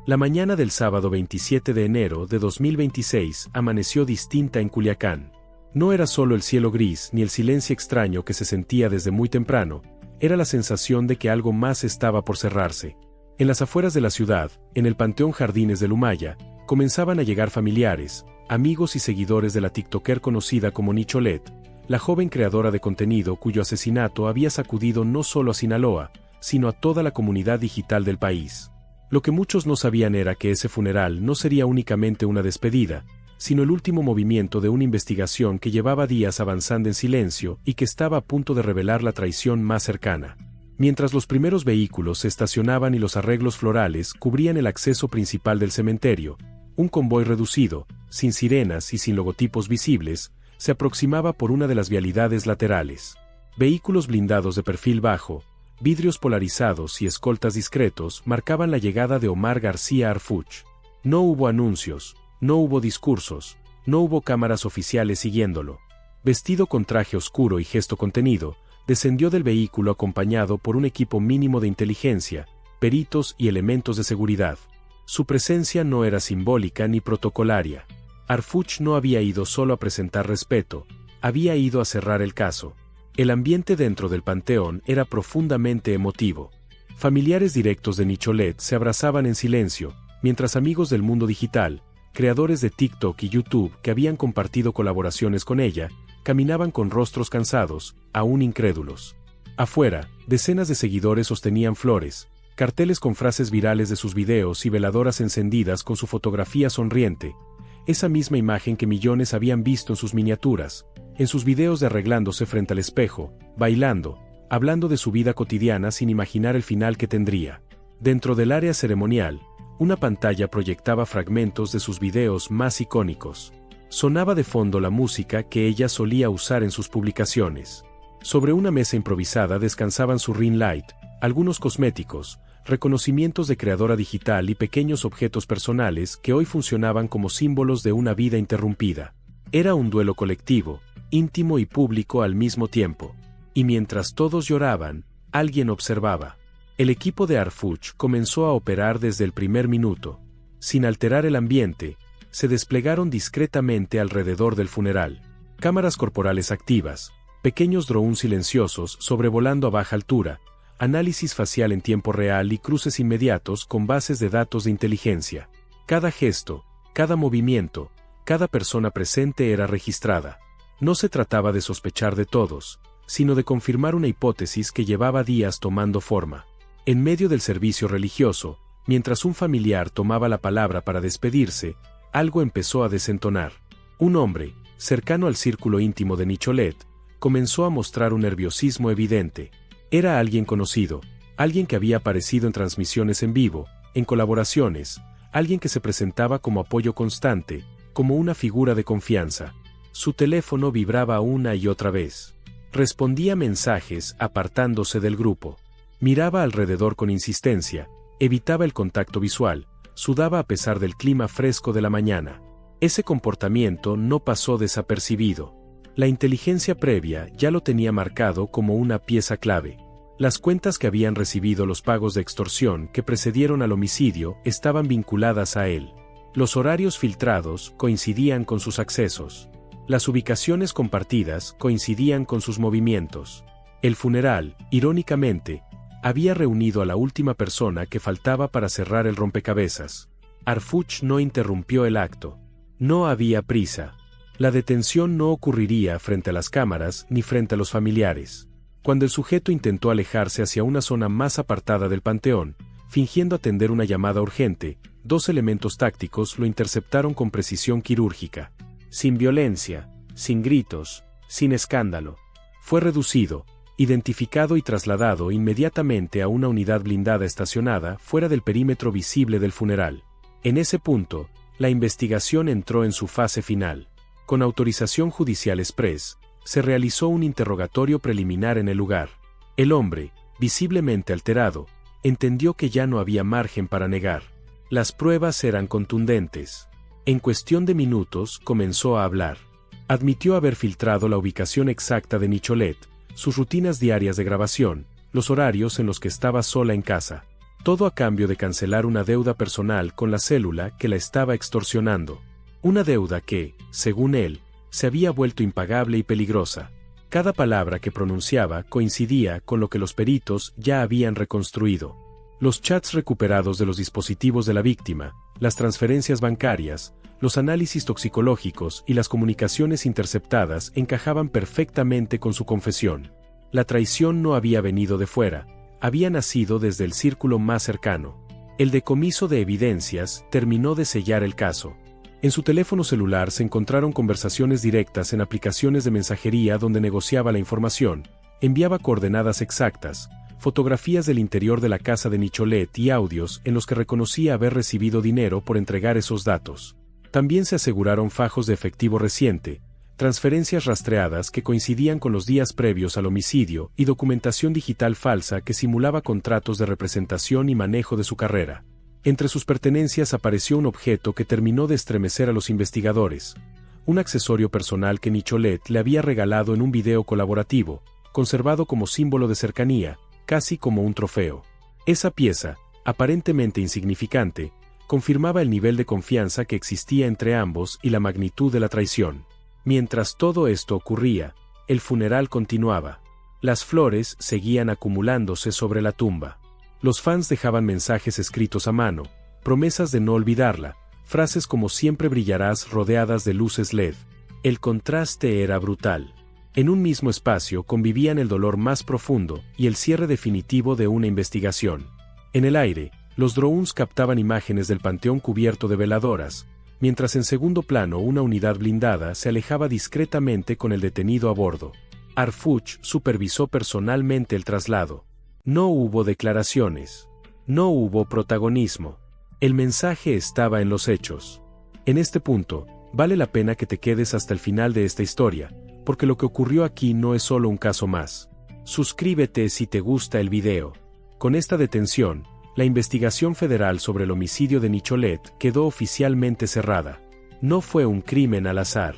La mañana del sábado 27 de enero de 2026 amaneció distinta en Culiacán. No era solo el cielo gris ni el silencio extraño que se sentía desde muy temprano, era la sensación de que algo más estaba por cerrarse. En las afueras de la ciudad, en el Panteón Jardines del Humaya, comenzaban a llegar familiares, amigos y seguidores de la tiktoker conocida como Nicholet, la joven creadora de contenido cuyo asesinato había sacudido no solo a Sinaloa, sino a toda la comunidad digital del país. Lo que muchos no sabían era que ese funeral no sería únicamente una despedida, sino el último movimiento de una investigación que llevaba días avanzando en silencio y que estaba a punto de revelar la traición más cercana. Mientras los primeros vehículos se estacionaban y los arreglos florales cubrían el acceso principal del cementerio, un convoy reducido, sin sirenas y sin logotipos visibles, se aproximaba por una de las vialidades laterales. Vehículos blindados de perfil bajo, vidrios polarizados y escoltas discretos marcaban la llegada de Omar García Harfuch. No hubo anuncios, no hubo discursos, no hubo cámaras oficiales siguiéndolo. Vestido con traje oscuro y gesto contenido, descendió del vehículo acompañado por un equipo mínimo de inteligencia, peritos y elementos de seguridad. Su presencia no era simbólica ni protocolaria. Harfuch no había ido solo a presentar respeto, había ido a cerrar el caso. El ambiente dentro del panteón era profundamente emotivo. Familiares directos de Nicholet se abrazaban en silencio, mientras amigos del mundo digital, creadores de TikTok y YouTube que habían compartido colaboraciones con ella, caminaban con rostros cansados, aún incrédulos. Afuera, decenas de seguidores sostenían flores, carteles con frases virales de sus videos y veladoras encendidas con su fotografía sonriente, esa misma imagen que millones habían visto en sus miniaturas, en sus videos de arreglándose frente al espejo, bailando, hablando de su vida cotidiana sin imaginar el final que tendría. Dentro del área ceremonial, una pantalla proyectaba fragmentos de sus videos más icónicos. Sonaba de fondo la música que ella solía usar en sus publicaciones. Sobre una mesa improvisada descansaban su ring light, algunos cosméticos, reconocimientos de creadora digital y pequeños objetos personales que hoy funcionaban como símbolos de una vida interrumpida. Era un duelo colectivo, íntimo y público al mismo tiempo. Y mientras todos lloraban, alguien observaba. El equipo de Harfuch comenzó a operar desde el primer minuto. Sin alterar el ambiente, se desplegaron discretamente alrededor del funeral. Cámaras corporales activas, pequeños drones silenciosos sobrevolando a baja altura, análisis facial en tiempo real y cruces inmediatos con bases de datos de inteligencia. Cada gesto, cada movimiento, cada persona presente era registrada. No se trataba de sospechar de todos, sino de confirmar una hipótesis que llevaba días tomando forma. En medio del servicio religioso, mientras un familiar tomaba la palabra para despedirse, algo empezó a desentonar. Un hombre, cercano al círculo íntimo de Nicholet, comenzó a mostrar un nerviosismo evidente. Era alguien conocido, alguien que había aparecido en transmisiones en vivo, en colaboraciones, alguien que se presentaba como apoyo constante, como una figura de confianza. Su teléfono vibraba una y otra vez. Respondía mensajes apartándose del grupo. Miraba alrededor con insistencia, evitaba el contacto visual, sudaba a pesar del clima fresco de la mañana. Ese comportamiento no pasó desapercibido. La inteligencia previa ya lo tenía marcado como una pieza clave. Las cuentas que habían recibido los pagos de extorsión que precedieron al homicidio estaban vinculadas a él. Los horarios filtrados coincidían con sus accesos. Las ubicaciones compartidas coincidían con sus movimientos. El funeral, irónicamente, había reunido a la última persona que faltaba para cerrar el rompecabezas. Harfuch no interrumpió el acto. No había prisa. La detención no ocurriría frente a las cámaras ni frente a los familiares. Cuando el sujeto intentó alejarse hacia una zona más apartada del panteón, fingiendo atender una llamada urgente, dos elementos tácticos lo interceptaron con precisión quirúrgica. Sin violencia, sin gritos, sin escándalo. Fue reducido, identificado y trasladado inmediatamente a una unidad blindada estacionada fuera del perímetro visible del funeral. En ese punto, la investigación entró en su fase final. Con autorización judicial express, se realizó un interrogatorio preliminar en el lugar. El hombre, visiblemente alterado, entendió que ya no había margen para negar. Las pruebas eran contundentes. En cuestión de minutos comenzó a hablar. Admitió haber filtrado la ubicación exacta de Nicholet, sus rutinas diarias de grabación, los horarios en los que estaba sola en casa. Todo a cambio de cancelar una deuda personal con la célula que la estaba extorsionando. Una deuda que, según él, se había vuelto impagable y peligrosa. Cada palabra que pronunciaba coincidía con lo que los peritos ya habían reconstruido. Los chats recuperados de los dispositivos de la víctima, las transferencias bancarias, los análisis toxicológicos y las comunicaciones interceptadas encajaban perfectamente con su confesión. La traición no había venido de fuera, había nacido desde el círculo más cercano. El decomiso de evidencias terminó de sellar el caso. En su teléfono celular se encontraron conversaciones directas en aplicaciones de mensajería donde negociaba la información, enviaba coordenadas exactas, fotografías del interior de la casa de Nicholet y audios en los que reconocía haber recibido dinero por entregar esos datos. También se aseguraron fajos de efectivo reciente, transferencias rastreadas que coincidían con los días previos al homicidio y documentación digital falsa que simulaba contratos de representación y manejo de su carrera. Entre sus pertenencias apareció un objeto que terminó de estremecer a los investigadores, un accesorio personal que Nicholet le había regalado en un video colaborativo, conservado como símbolo de cercanía, casi como un trofeo. Esa pieza, aparentemente insignificante, confirmaba el nivel de confianza que existía entre ambos y la magnitud de la traición. Mientras todo esto ocurría, el funeral continuaba. Las flores seguían acumulándose sobre la tumba. Los fans dejaban mensajes escritos a mano, promesas de no olvidarla, frases como siempre brillarás rodeadas de luces LED. El contraste era brutal. En un mismo espacio convivían el dolor más profundo y el cierre definitivo de una investigación. En el aire, los drones captaban imágenes del panteón cubierto de veladoras, mientras en segundo plano una unidad blindada se alejaba discretamente con el detenido a bordo. Harfuch supervisó personalmente el traslado. No hubo declaraciones. No hubo protagonismo. El mensaje estaba en los hechos. En este punto, vale la pena que te quedes hasta el final de esta historia, porque lo que ocurrió aquí no es solo un caso más. Suscríbete si te gusta el video. Con esta detención, la investigación federal sobre el homicidio de Nicholet quedó oficialmente cerrada. No fue un crimen al azar.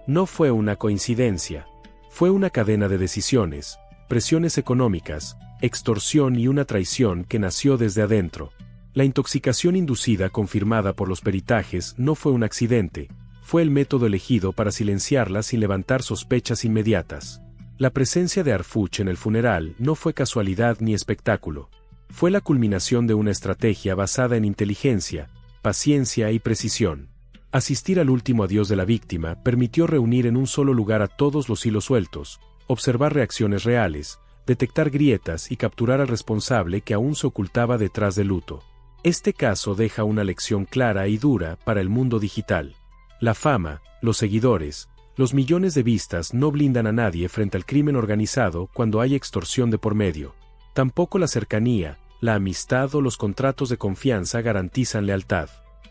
No fue una coincidencia. Fue una cadena de decisiones, presiones económicas, extorsión y una traición que nació desde adentro. La intoxicación inducida confirmada por los peritajes no fue un accidente, fue el método elegido para silenciarla sin levantar sospechas inmediatas. La presencia de Harfuch en el funeral no fue casualidad ni espectáculo. Fue la culminación de una estrategia basada en inteligencia, paciencia y precisión. Asistir al último adiós de la víctima permitió reunir en un solo lugar a todos los hilos sueltos, observar reacciones reales, detectar grietas y capturar al responsable que aún se ocultaba detrás del luto. Este caso deja una lección clara y dura para el mundo digital. La fama, los seguidores, los millones de vistas no blindan a nadie frente al crimen organizado cuando hay extorsión de por medio. Tampoco la cercanía, la amistad o los contratos de confianza garantizan lealtad.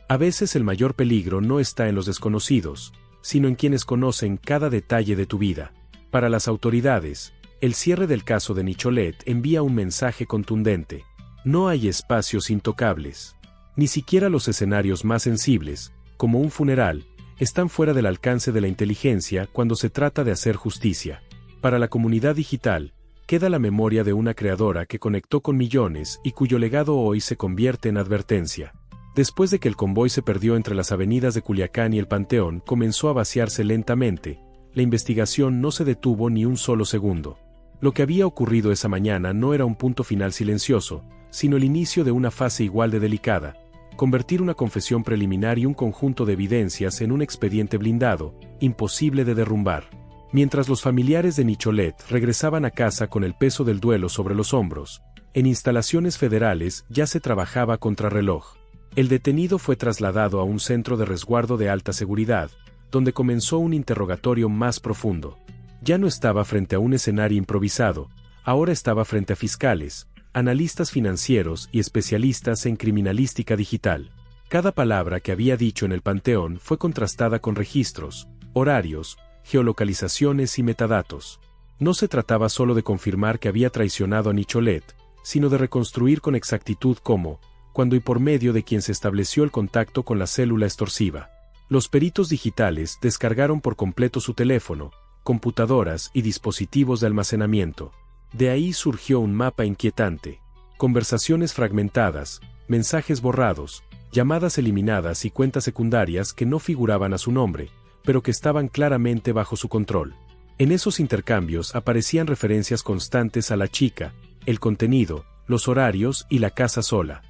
A veces el mayor peligro no está en los desconocidos, sino en quienes conocen cada detalle de tu vida. Para las autoridades, el cierre del caso de Nicholet envía un mensaje contundente. No hay espacios intocables. Ni siquiera los escenarios más sensibles, como un funeral, están fuera del alcance de la inteligencia cuando se trata de hacer justicia. Para la comunidad digital, queda la memoria de una creadora que conectó con millones y cuyo legado hoy se convierte en advertencia. Después de que el convoy se perdió entre las avenidas de Culiacán y el Panteón comenzó a vaciarse lentamente, la investigación no se detuvo ni un solo segundo. Lo que había ocurrido esa mañana no era un punto final silencioso, sino el inicio de una fase igual de delicada: convertir una confesión preliminar y un conjunto de evidencias en un expediente blindado, imposible de derrumbar. Mientras los familiares de Nicholet regresaban a casa con el peso del duelo sobre los hombros, en instalaciones federales ya se trabajaba contrarreloj. El detenido fue trasladado a un centro de resguardo de alta seguridad, donde comenzó un interrogatorio más profundo. Ya no estaba frente a un escenario improvisado, ahora estaba frente a fiscales, analistas financieros y especialistas en criminalística digital. Cada palabra que había dicho en el Panteón fue contrastada con registros, horarios, geolocalizaciones y metadatos. No se trataba solo de confirmar que había traicionado a Nicholet, sino de reconstruir con exactitud cómo, cuándo y por medio de quien se estableció el contacto con la célula extorsiva. Los peritos digitales descargaron por completo su teléfono, computadoras y dispositivos de almacenamiento. De ahí surgió un mapa inquietante. Conversaciones fragmentadas, mensajes borrados, llamadas eliminadas y cuentas secundarias que no figuraban a su nombre, pero que estaban claramente bajo su control. En esos intercambios aparecían referencias constantes a la chica, el contenido, los horarios y la casa sola.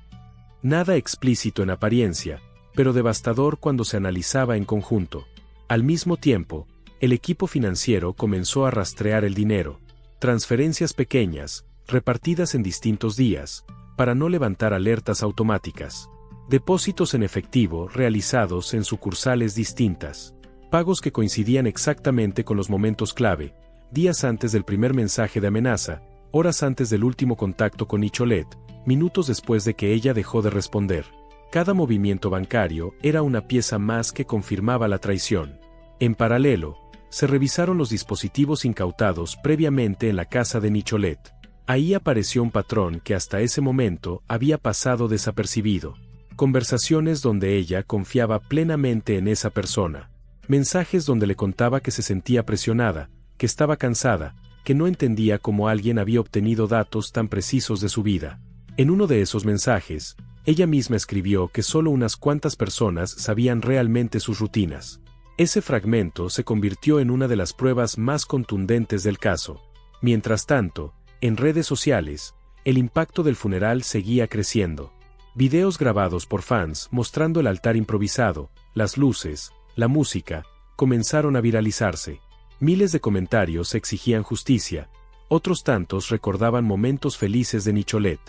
Nada explícito en apariencia, pero devastador cuando se analizaba en conjunto. Al mismo tiempo, el equipo financiero comenzó a rastrear el dinero, transferencias pequeñas, repartidas en distintos días, para no levantar alertas automáticas. Depósitos en efectivo realizados en sucursales distintas. Pagos que coincidían exactamente con los momentos clave, días antes del primer mensaje de amenaza, horas antes del último contacto con Nicholet, minutos después de que ella dejó de responder. Cada movimiento bancario era una pieza más que confirmaba la traición. En paralelo, se revisaron los dispositivos incautados previamente en la casa de Nicholet. Ahí apareció un patrón que hasta ese momento había pasado desapercibido. Conversaciones donde ella confiaba plenamente en esa persona. Mensajes donde le contaba que se sentía presionada, que estaba cansada, que no entendía cómo alguien había obtenido datos tan precisos de su vida. En uno de esos mensajes, ella misma escribió que solo unas cuantas personas sabían realmente sus rutinas. Ese fragmento se convirtió en una de las pruebas más contundentes del caso. Mientras tanto, en redes sociales, el impacto del funeral seguía creciendo. Videos grabados por fans mostrando el altar improvisado, las luces, la música, comenzaron a viralizarse. Miles de comentarios exigían justicia, otros tantos recordaban momentos felices de Nicholet.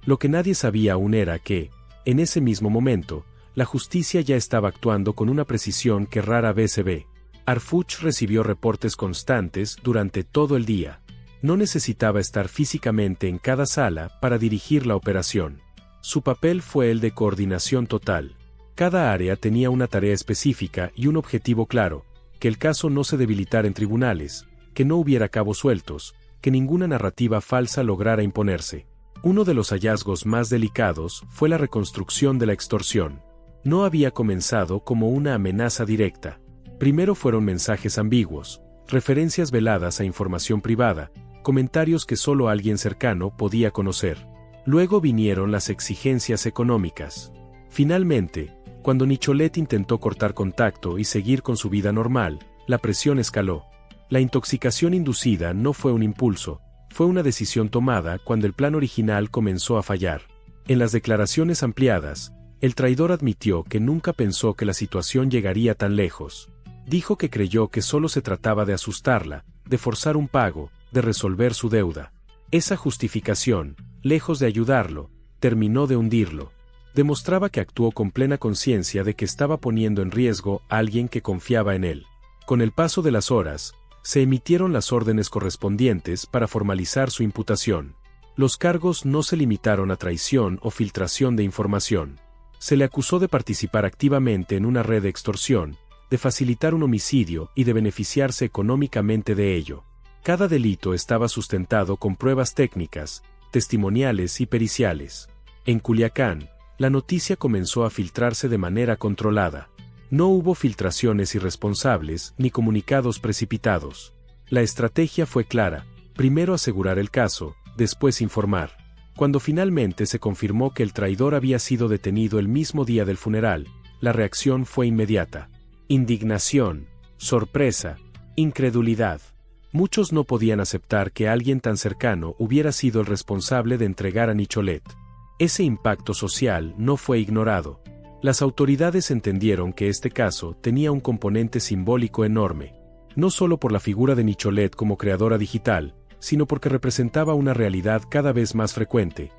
Lo que nadie sabía aún era que, en ese mismo momento, la justicia ya estaba actuando con una precisión que rara vez se ve. Harfuch recibió reportes constantes durante todo el día. No necesitaba estar físicamente en cada sala para dirigir la operación. Su papel fue el de coordinación total. Cada área tenía una tarea específica y un objetivo claro, que el caso no se debilitara en tribunales, que no hubiera cabos sueltos, que ninguna narrativa falsa lograra imponerse. Uno de los hallazgos más delicados fue la reconstrucción de la extorsión. No había comenzado como una amenaza directa. Primero fueron mensajes ambiguos, referencias veladas a información privada, comentarios que solo alguien cercano podía conocer. Luego vinieron las exigencias económicas. Finalmente, cuando Nicholet intentó cortar contacto y seguir con su vida normal, la presión escaló. La intoxicación inducida no fue un impulso, fue una decisión tomada cuando el plan original comenzó a fallar. En las declaraciones ampliadas, el traidor admitió que nunca pensó que la situación llegaría tan lejos. Dijo que creyó que solo se trataba de asustarla, de forzar un pago, de resolver su deuda. Esa justificación, lejos de ayudarlo, terminó de hundirlo. Demostraba que actuó con plena conciencia de que estaba poniendo en riesgo a alguien que confiaba en él. Con el paso de las horas, se emitieron las órdenes correspondientes para formalizar su imputación. Los cargos no se limitaron a traición o filtración de información. Se le acusó de participar activamente en una red de extorsión, de facilitar un homicidio y de beneficiarse económicamente de ello. Cada delito estaba sustentado con pruebas técnicas, testimoniales y periciales. En Culiacán, la noticia comenzó a filtrarse de manera controlada. No hubo filtraciones irresponsables ni comunicados precipitados. La estrategia fue clara: primero asegurar el caso, después informar. Cuando finalmente se confirmó que el traidor había sido detenido el mismo día del funeral, la reacción fue inmediata. Indignación, sorpresa, incredulidad. Muchos no podían aceptar que alguien tan cercano hubiera sido el responsable de entregar a Nicholet. Ese impacto social no fue ignorado. Las autoridades entendieron que este caso tenía un componente simbólico enorme, no solo por la figura de Nicholet como creadora digital, sino porque representaba una realidad cada vez más frecuente: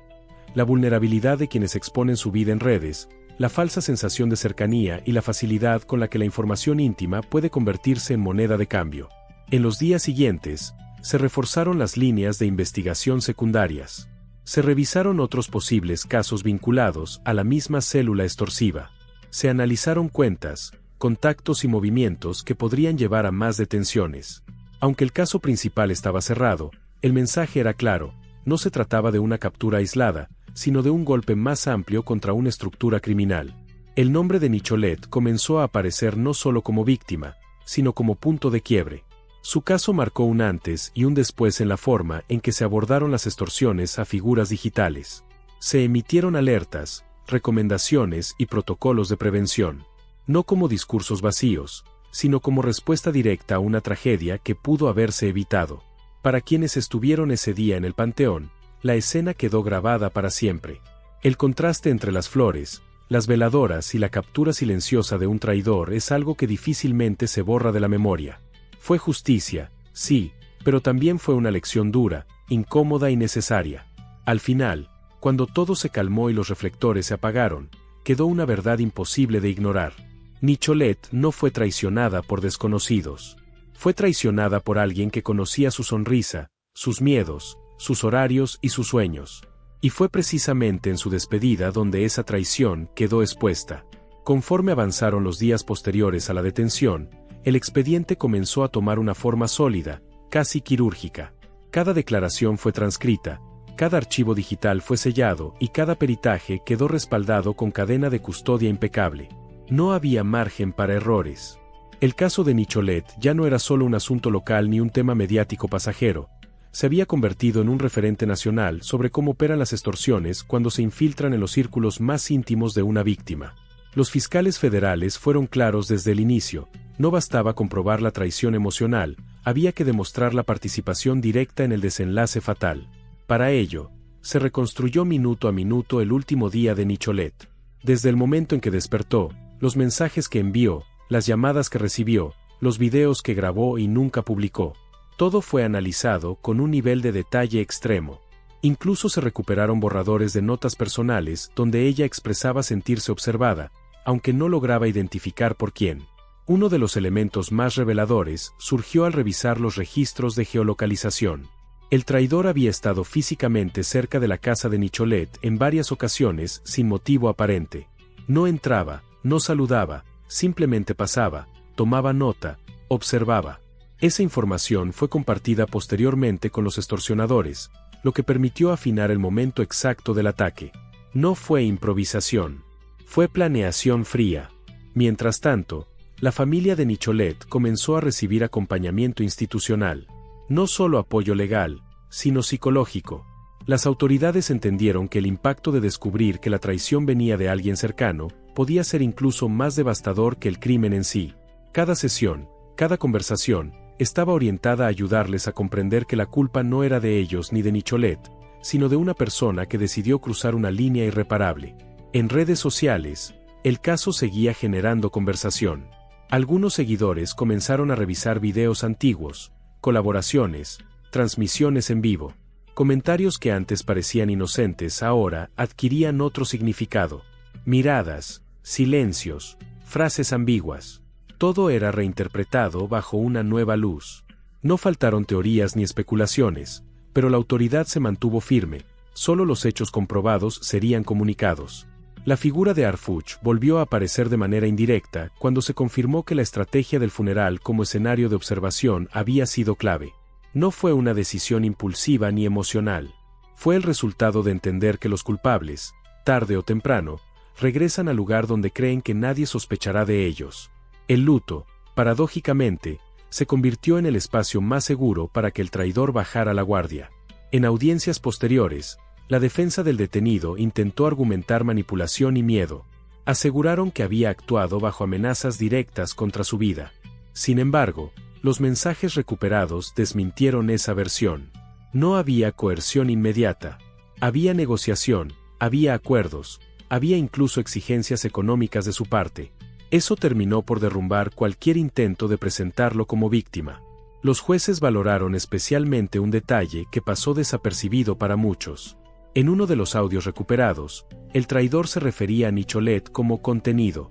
la vulnerabilidad de quienes exponen su vida en redes, la falsa sensación de cercanía y la facilidad con la que la información íntima puede convertirse en moneda de cambio. En los días siguientes, se reforzaron las líneas de investigación secundarias. Se revisaron otros posibles casos vinculados a la misma célula extorsiva. Se analizaron cuentas, contactos y movimientos que podrían llevar a más detenciones. Aunque el caso principal estaba cerrado, el mensaje era claro: no se trataba de una captura aislada, sino de un golpe más amplio contra una estructura criminal. El nombre de Nicholet comenzó a aparecer no solo como víctima, sino como punto de quiebre. Su caso marcó un antes y un después en la forma en que se abordaron las extorsiones a figuras digitales. Se emitieron alertas, recomendaciones y protocolos de prevención, no como discursos vacíos, sino como respuesta directa a una tragedia que pudo haberse evitado. Para quienes estuvieron ese día en el Panteón, la escena quedó grabada para siempre. El contraste entre las flores, las veladoras y la captura silenciosa de un traidor es algo que difícilmente se borra de la memoria. Fue justicia, sí, pero también fue una lección dura, incómoda y necesaria. Al final, cuando todo se calmó y los reflectores se apagaron, quedó una verdad imposible de ignorar. Nicholet no fue traicionada por desconocidos. Fue traicionada por alguien que conocía su sonrisa, sus miedos, sus horarios y sus sueños. Y fue precisamente en su despedida donde esa traición quedó expuesta. Conforme avanzaron los días posteriores a la detención, el expediente comenzó a tomar una forma sólida, casi quirúrgica. Cada declaración fue transcrita, cada archivo digital fue sellado y cada peritaje quedó respaldado con cadena de custodia impecable. No había margen para errores. El caso de Nicholet ya no era solo un asunto local ni un tema mediático pasajero. Se había convertido en un referente nacional sobre cómo operan las extorsiones cuando se infiltran en los círculos más íntimos de una víctima. Los fiscales federales fueron claros desde el inicio: no bastaba comprobar la traición emocional, había que demostrar la participación directa en el desenlace fatal. Para ello, se reconstruyó minuto a minuto el último día de Nicholet. Desde el momento en que despertó, los mensajes que envió, las llamadas que recibió, los videos que grabó y nunca publicó. Todo fue analizado con un nivel de detalle extremo. Incluso se recuperaron borradores de notas personales donde ella expresaba sentirse observada, aunque no lograba identificar por quién. Uno de los elementos más reveladores surgió al revisar los registros de geolocalización. El traidor había estado físicamente cerca de la casa de Nicholet en varias ocasiones sin motivo aparente. No entraba, no saludaba, simplemente pasaba, tomaba nota, observaba. Esa información fue compartida posteriormente con los extorsionadores, lo que permitió afinar el momento exacto del ataque. No fue improvisación. Fue planeación fría. Mientras tanto, la familia de Nicholet comenzó a recibir acompañamiento institucional. No solo apoyo legal, sino psicológico. Las autoridades entendieron que el impacto de descubrir que la traición venía de alguien cercano podía ser incluso más devastador que el crimen en sí. Cada sesión, cada conversación, estaba orientada a ayudarles a comprender que la culpa no era de ellos ni de Nicholet, sino de una persona que decidió cruzar una línea irreparable. En redes sociales, el caso seguía generando conversación. Algunos seguidores comenzaron a revisar videos antiguos, colaboraciones, transmisiones en vivo. Comentarios que antes parecían inocentes ahora adquirían otro significado. Miradas, silencios, frases ambiguas. Todo era reinterpretado bajo una nueva luz. No faltaron teorías ni especulaciones, pero la autoridad se mantuvo firme. Solo los hechos comprobados serían comunicados. La figura de Arfuch volvió a aparecer de manera indirecta cuando se confirmó que la estrategia del funeral como escenario de observación había sido clave. No fue una decisión impulsiva ni emocional. Fue el resultado de entender que los culpables, tarde o temprano, regresan al lugar donde creen que nadie sospechará de ellos. El luto, paradójicamente, se convirtió en el espacio más seguro para que el traidor bajara la guardia. En audiencias posteriores, la defensa del detenido intentó argumentar manipulación y miedo. Aseguraron que había actuado bajo amenazas directas contra su vida. Sin embargo, los mensajes recuperados desmintieron esa versión. No había coerción inmediata. Había negociación, había acuerdos, había incluso exigencias económicas de su parte. Eso terminó por derrumbar cualquier intento de presentarlo como víctima. Los jueces valoraron especialmente un detalle que pasó desapercibido para muchos. En uno de los audios recuperados, el traidor se refería a Nicholet como contenido.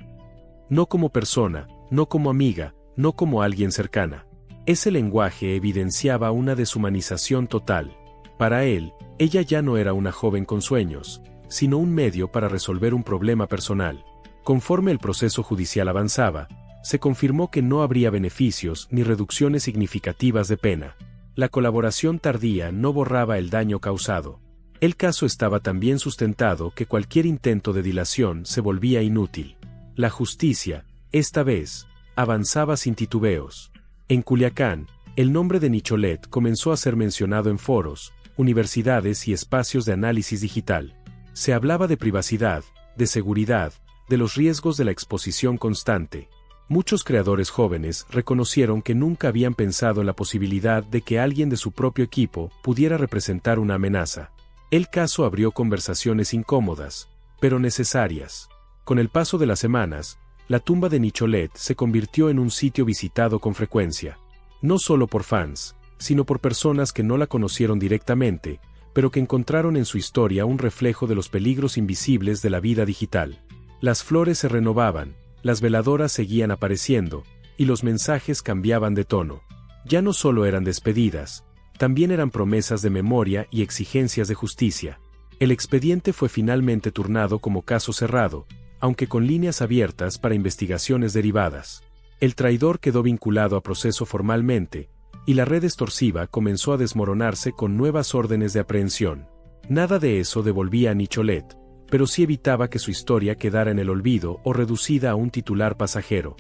No como persona, no como amiga, no como alguien cercana. Ese lenguaje evidenciaba una deshumanización total. Para él, ella ya no era una joven con sueños, sino un medio para resolver un problema personal. Conforme el proceso judicial avanzaba, se confirmó que no habría beneficios ni reducciones significativas de pena. La colaboración tardía no borraba el daño causado. El caso estaba tan bien sustentado que cualquier intento de dilación se volvía inútil. La justicia, esta vez, avanzaba sin titubeos. En Culiacán, el nombre de Nicholet comenzó a ser mencionado en foros, universidades y espacios de análisis digital. Se hablaba de privacidad, de seguridad, de los riesgos de la exposición constante. Muchos creadores jóvenes reconocieron que nunca habían pensado en la posibilidad de que alguien de su propio equipo pudiera representar una amenaza. El caso abrió conversaciones incómodas, pero necesarias. Con el paso de las semanas, la tumba de Nicholet se convirtió en un sitio visitado con frecuencia. No solo por fans, sino por personas que no la conocieron directamente, pero que encontraron en su historia un reflejo de los peligros invisibles de la vida digital. Las flores se renovaban, las veladoras seguían apareciendo, y los mensajes cambiaban de tono. Ya no solo eran despedidas, también eran promesas de memoria y exigencias de justicia. El expediente fue finalmente turnado como caso cerrado, aunque con líneas abiertas para investigaciones derivadas. El traidor quedó vinculado a proceso formalmente, y la red extorsiva comenzó a desmoronarse con nuevas órdenes de aprehensión. Nada de eso devolvía a Nicholet, pero sí evitaba que su historia quedara en el olvido o reducida a un titular pasajero.